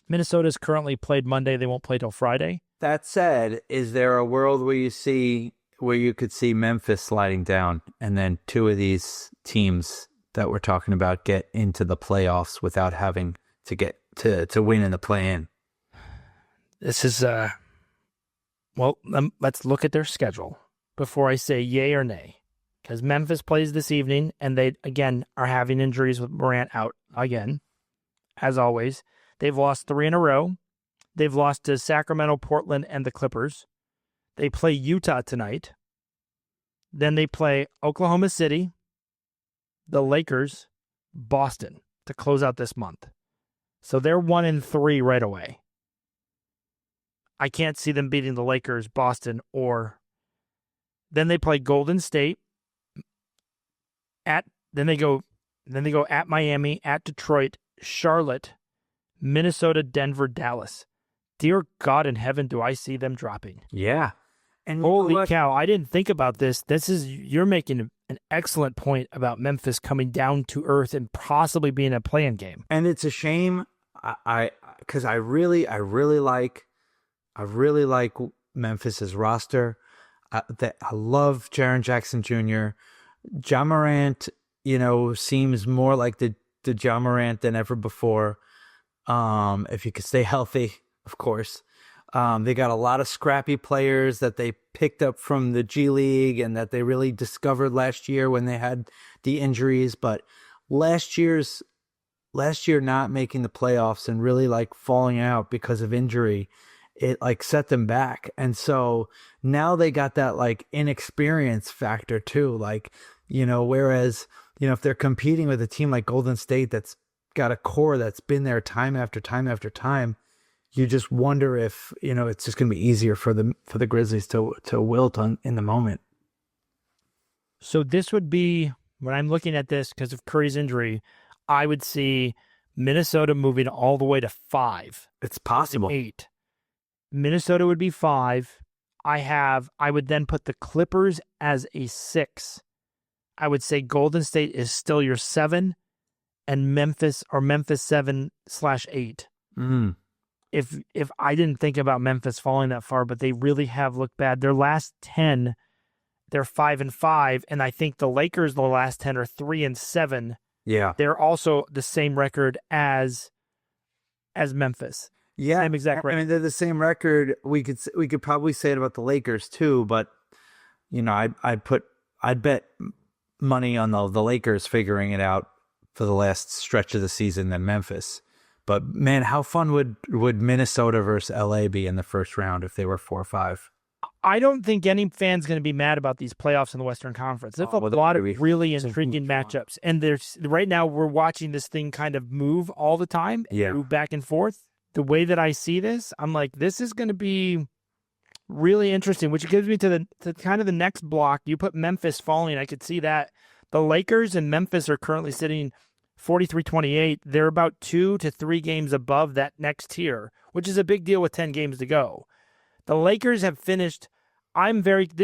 Minnesota's currently played Monday. They won't play till Friday. That said, is there a world where you could see Memphis sliding down and then two of these teams that we're talking about get into the playoffs without having to get to win in the play-in? This is, let's look at their schedule before I say yay or nay. Because Memphis plays this evening, and they, again, are having injuries with Morant out again, as always. They've lost 3 in a row. They've lost to Sacramento, Portland, and the Clippers. They play Utah tonight. Then they play Oklahoma City, the Lakers, Boston to close out this month. So they're 1-3 right away. I can't see them beating the Lakers, Boston, or then they play Golden State. Then they go at Miami, at Detroit, Charlotte, Minnesota, Denver, Dallas. Dear God in heaven, do I see them dropping? Yeah. And holy cow, I didn't think about this. You're making an excellent point about Memphis coming down to earth and possibly being a play-in game. And it's a shame, because I really like Memphis's roster. I love Jaren Jackson Jr. Ja Morant, seems more like the Ja Morant than ever before. If you could stay healthy, of course. They got a lot of scrappy players that they picked up from the G League and that they really discovered last year when they had the injuries. But last year not making the playoffs and really like falling out because of injury, it like set them back. And so now they got that like inexperience factor too. Like, whereas, if they're competing with a team like Golden State that's got a core that's been there time after time after time, you just wonder if, it's just going to be easier for the Grizzlies to wilt in the moment. So this would be, when I'm looking at this, because of Curry's injury, I would see Minnesota moving all the way to 5. It's possible. 8. Minnesota would be 5. I would then put the Clippers as a 6. I would say Golden State is still your 7, and Memphis 7/8. If I didn't think about Memphis falling that far, but they really have looked bad. Their last 10, they're 5-5, and I think the Lakers, the last 10 are 3-7. Yeah, they're also the same record as Memphis. Yeah, same exact record. I mean, they're the same record. We could probably say it about the Lakers too, but I'd bet money on the Lakers figuring it out for the last stretch of the season than Memphis. But man, how fun would Minnesota versus LA be in the first round if they were 4-5? I don't think any fan's going to be mad about these playoffs in the Western Conference. There's a lot of really intriguing matchups. And right now we're watching this thing kind of move all the time, move back and forth. The way that I see this, I'm like, this is going to be really interesting, which gives me to kind of the next block. You put Memphis falling, I could see that. The Lakers and Memphis are currently sitting 43-28. They're about 2 to 3 games above that next tier, which is a big deal with 10 games to go. The Lakers have finished. This